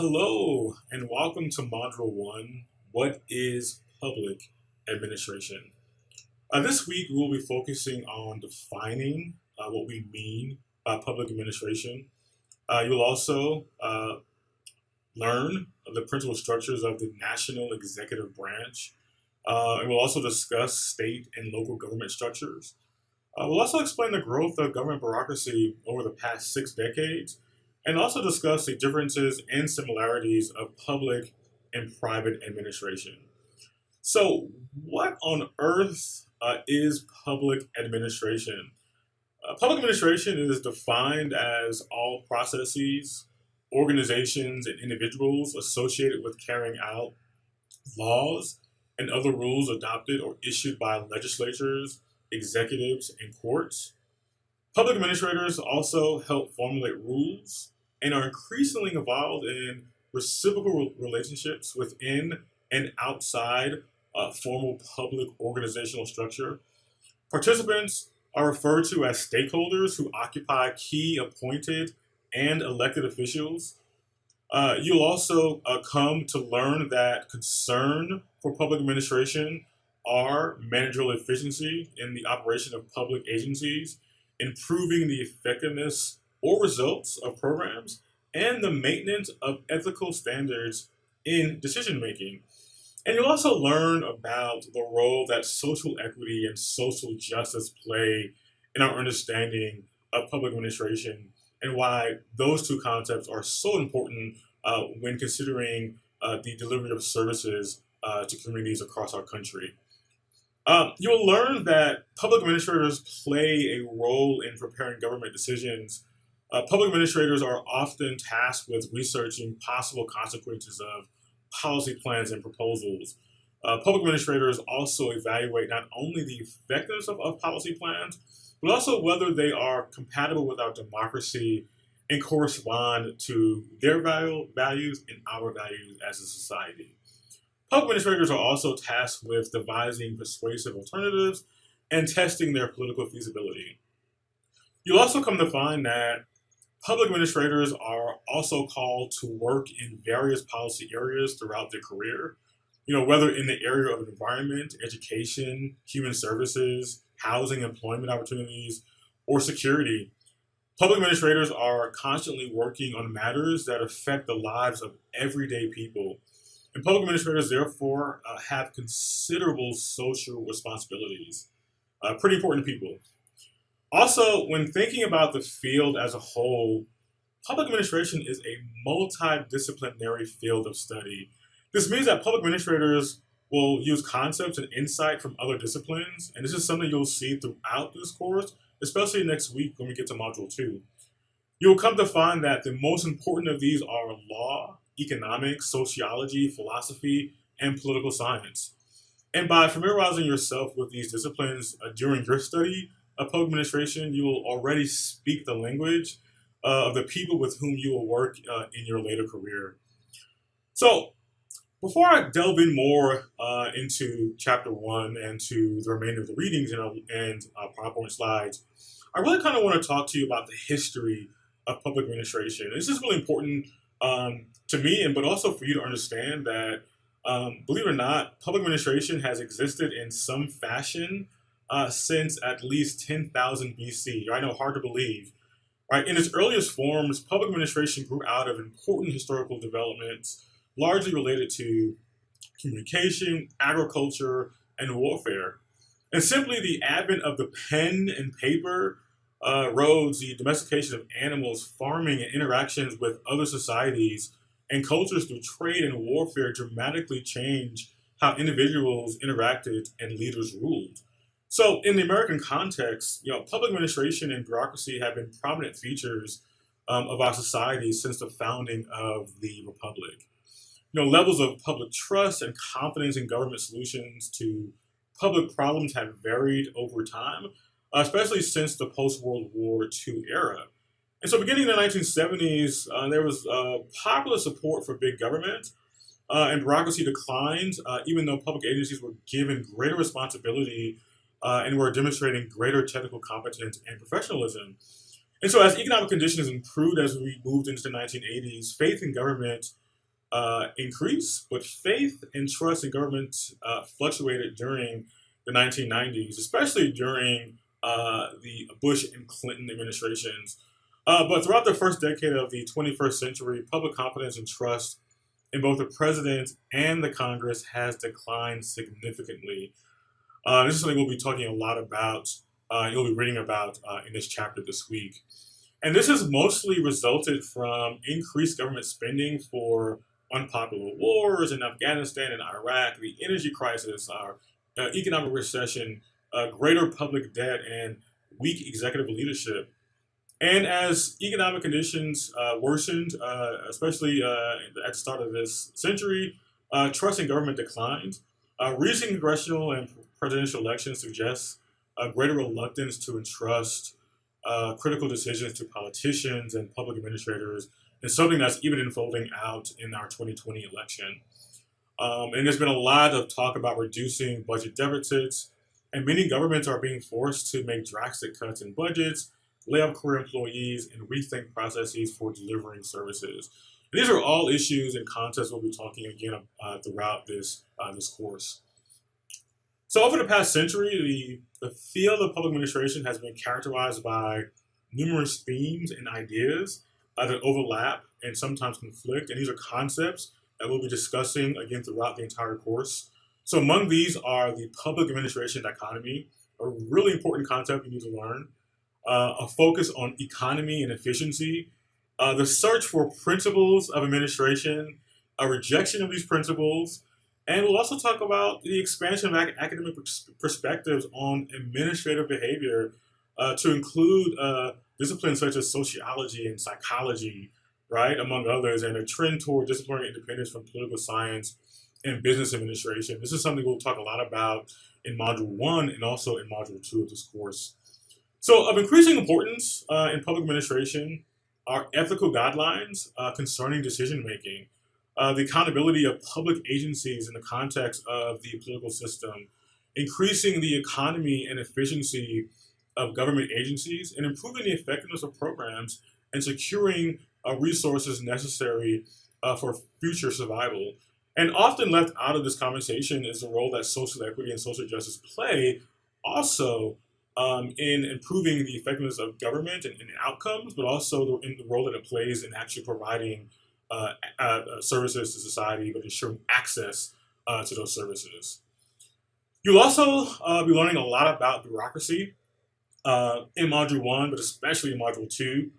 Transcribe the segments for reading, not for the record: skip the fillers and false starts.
Hello, and welcome to Module 1, What is Public Administration? This week, we'll be focusing on defining what we mean by public administration. You'll also learn the principal structures of the national executive branch, and we'll also discuss state and local government structures. We'll also explain the growth of government bureaucracy over the past 6 decades and also discuss the differences and similarities of public and private administration. So, what on earth is public administration? Public administration is defined as all processes, organizations, and individuals associated with carrying out laws and other rules adopted or issued by legislatures, executives, and courts. Public administrators also help formulate rules and are increasingly involved in reciprocal relationships within and outside formal public organizational structure. Participants are referred to as stakeholders who occupy key appointed and elected officials. You'll also come to learn that concern for public administration are managerial efficiency in the operation of public agencies, improving the effectiveness or results of programs, and the maintenance of ethical standards in decision making. And you'll also learn about the role that social equity and social justice play in our understanding of public administration and why those two concepts are so important when considering the delivery of services to communities across our country. You'll learn that public administrators play a role in preparing government decisions. Public administrators are often tasked with researching possible consequences of policy plans and proposals. Public administrators also evaluate not only the effectiveness of policy plans, but also whether they are compatible with our democracy and correspond to their values and our values as a society. Public administrators are also tasked with devising persuasive alternatives and testing their political feasibility. You'll also come to find that public administrators are also called to work in various policy areas throughout their career, whether in the area of environment, education, human services, housing, employment opportunities, or security. Public administrators are constantly working on matters that affect the lives of everyday people. And public administrators, therefore, have considerable social responsibilities. Pretty important people. Also, when thinking about the field as a whole, public administration is a multidisciplinary field of study. This means that public administrators will use concepts and insight from other disciplines, and this is something you'll see throughout this course, especially next week when we get to Module 2. You'll come to find that the most important of these are law, economics, sociology, philosophy, and political science. And by familiarizing yourself with these disciplines during your study of public administration, you will already speak the language of the people with whom you will work in your later career. So, before I delve in more into Chapter 1 and to the remainder of the readings and PowerPoint slides, I really kind of want to talk to you about the history of public administration. This is really important to me, but also for you to understand that, believe it or not, public administration has existed in some fashion since at least 10,000 BC. I know, hard to believe. Right? In its earliest forms, public administration grew out of important historical developments, largely related to communication, agriculture, and warfare. And simply the advent of the pen and paper, roads, the domestication of animals, farming, and interactions with other societies and cultures through trade and warfare dramatically changed how individuals interacted and leaders ruled. So, in the American context, public administration and bureaucracy have been prominent features of our society since the founding of the republic. Levels of public trust and confidence in government solutions to public problems have varied over time, especially since the post-World War II era. And so beginning in the 1970s, there was popular support for big government, and bureaucracy declined, even though public agencies were given greater responsibility and were demonstrating greater technical competence and professionalism. And so as economic conditions improved as we moved into the 1980s, faith in government increased, but faith and trust in government fluctuated during the 1990s, especially during the Bush and Clinton administrations. But throughout the first decade of the 21st century, public confidence and trust in both the president and the Congress has declined significantly. This is something we'll be talking a lot about. You'll be reading about in this chapter this week. And this has mostly resulted from increased government spending for unpopular wars in Afghanistan and Iraq, the energy crisis, our economic recession, greater public debt, and weak executive leadership. And as economic conditions worsened, especially at the start of this century, trust in government declined. Recent congressional and presidential elections suggest a greater reluctance to entrust critical decisions to politicians and public administrators, and something that's even unfolding out in our 2020 election. And there's been a lot of talk about reducing budget deficits, and many governments are being forced to make drastic cuts in budgets, lay off career employees, and rethink processes for delivering services. And these are all issues and concepts we'll be talking again throughout this course. So over the past century, the field of public administration has been characterized by numerous themes and ideas that overlap and sometimes conflict. And these are concepts that we'll be discussing again throughout the entire course. So among these are the public administration dichotomy, a really important concept you need to learn, a focus on economy and efficiency, the search for principles of administration, a rejection of these principles, and we'll also talk about the expansion of academic perspectives on administrative behavior to include disciplines such as sociology and psychology, right, among others, and a trend toward disciplinary independence from political science and business administration. This is something we'll talk a lot about in Module 1 and also in Module 2 of this course. So of increasing importance in public administration are ethical guidelines concerning decision-making, the accountability of public agencies in the context of the political system, increasing the economy and efficiency of government agencies, and improving the effectiveness of programs and securing resources necessary for future survival. And often left out of this conversation is the role that social equity and social justice play also in improving the effectiveness of government and outcomes, but also in the role that it plays in actually providing services to society, but ensuring access to those services. You'll also be learning a lot about bureaucracy in Module 1, but especially in Module 2.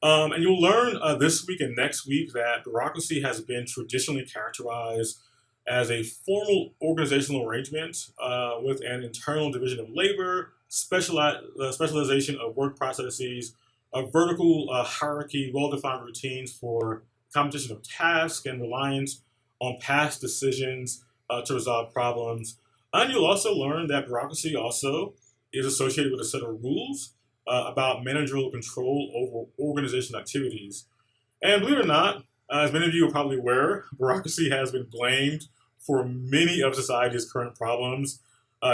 And you'll learn this week and next week that bureaucracy has been traditionally characterized as a formal organizational arrangement with an internal division of labor, specialization of work processes, a vertical hierarchy, well-defined routines for competition of tasks, and reliance on past decisions to resolve problems. And you'll also learn that bureaucracy also is associated with a set of rules about managerial control over organizational activities. And believe it or not, as many of you are probably aware, bureaucracy has been blamed for many of society's current problems.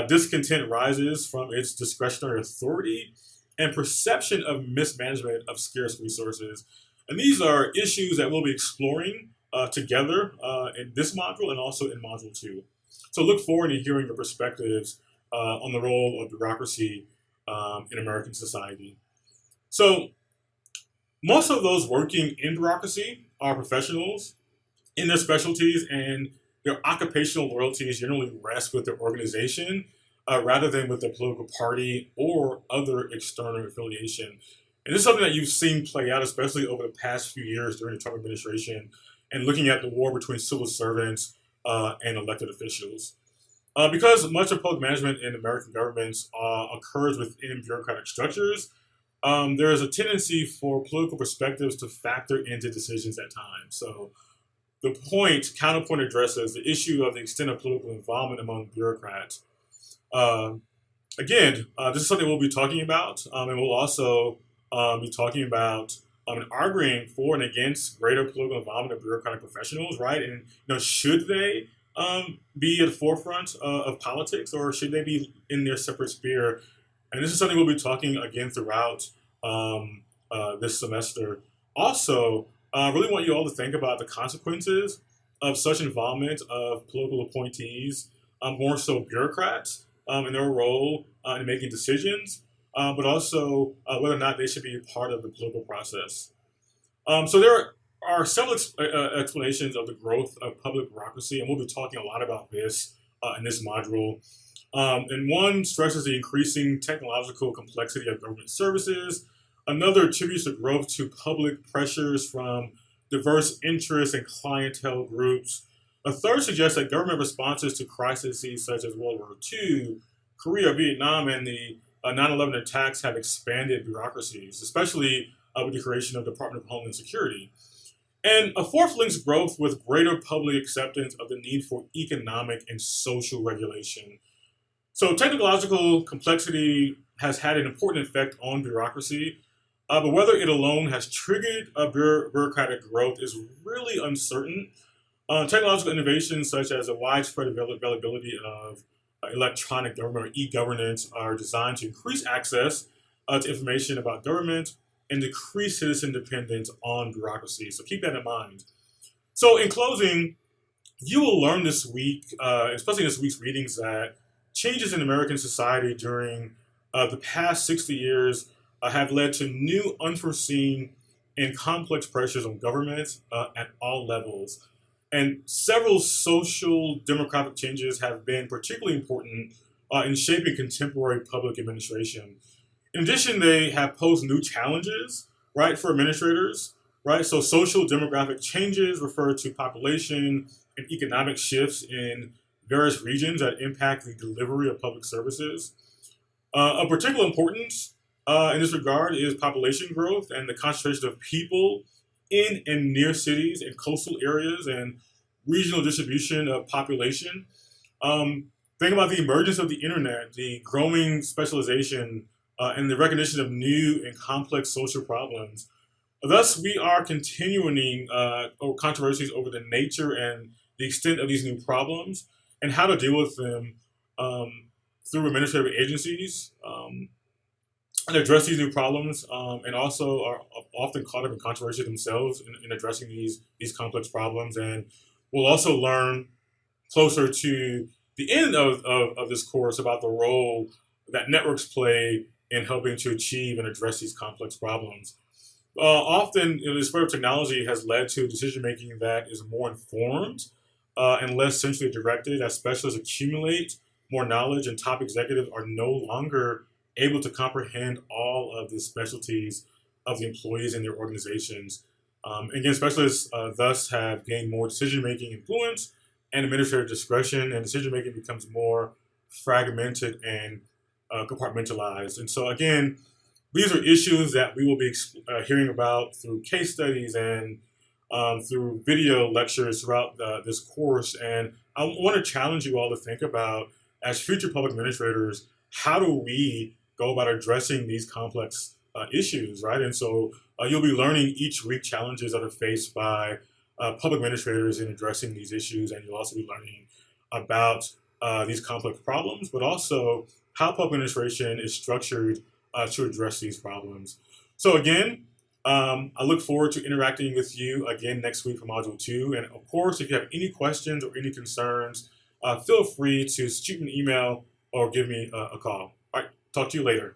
Discontent rises from its discretionary authority and perception of mismanagement of scarce resources. And these are issues that we'll be exploring together in this module and also in Module 2. So look forward to hearing your perspectives on the role of bureaucracy in American society. So most of those working in bureaucracy are professionals in their specialties, and their occupational loyalties generally rest with their organization rather than with their political party or other external affiliation. And this is something that you've seen play out, especially over the past few years during the Trump administration and looking at the war between civil servants and elected officials. Because much of public management in American governments occurs within bureaucratic structures, there is a tendency for political perspectives to factor into decisions at times. So the counterpoint addresses the issue of the extent of political involvement among bureaucrats. Again, this is something we'll be talking about, and we'll also be talking about and arguing for and against greater political involvement of bureaucratic professionals, right? And should they be at the forefront of politics, or should they be in their separate sphere? And this is something we'll be talking again throughout this semester. Also, I really want you all to think about the consequences of such involvement of political appointees, more so bureaucrats, in their role in making decisions, but also whether or not they should be a part of the political process. So there are several explanations of the growth of public bureaucracy, and we'll be talking a lot about this in this module. And one stresses the increasing technological complexity of government services. Another attributes the growth to public pressures from diverse interests and clientele groups. A third suggests that government responses to crises such as World War II, Korea, Vietnam, and the 9/11 attacks have expanded bureaucracies, especially with the creation of the Department of Homeland Security. And a fourth links growth with greater public acceptance of the need for economic and social regulation. So technological complexity has had an important effect on bureaucracy, but whether it alone has triggered a bureaucratic growth is really uncertain. Technological innovations such as the widespread availability of electronic government or e-governance are designed to increase access to information about government and decrease citizen dependence on bureaucracy. So keep that in mind. So in closing, you will learn this week, especially in this week's readings, that changes in American society during the past 60 years have led to new, unforeseen, and complex pressures on government at all levels. And several social demographic changes have been particularly important in shaping contemporary public administration. In addition, they have posed new challenges, right, for administrators, right? So social demographic changes refer to population and economic shifts in various regions that impact the delivery of public services. Of particular importance in this regard is population growth and the concentration of people in and near cities and coastal areas and regional distribution of population. Think about the emergence of the internet, the growing specialization, and the recognition of new and complex social problems. Thus, we are continuing controversies over the nature and the extent of these new problems and how to deal with them through administrative agencies and address these new problems, and also are often caught up in controversy themselves in addressing these complex problems. And we'll also learn closer to the end of this course about the role that networks play in helping to achieve and address these complex problems. Often, the spread of technology has led to decision making that is more informed and less centrally directed as specialists accumulate more knowledge and top executives are no longer able to comprehend all of the specialties of the employees in their organizations. Again, specialists thus have gained more decision-making influence and administrative discretion, and decision-making becomes more fragmented and compartmentalized. And so, again, these are issues that we will be hearing about through case studies and through video lectures throughout this course. And I want to challenge you all to think about, as future public administrators, how do we go about addressing these complex issues, right? And so you'll be learning each week challenges that are faced by public administrators in addressing these issues, and you'll also be learning about these complex problems, but also how public administration is structured to address these problems. So again, I look forward to interacting with you again next week for Module 2. And of course, if you have any questions or any concerns, feel free to shoot me an email or give me a call. All right, talk to you later.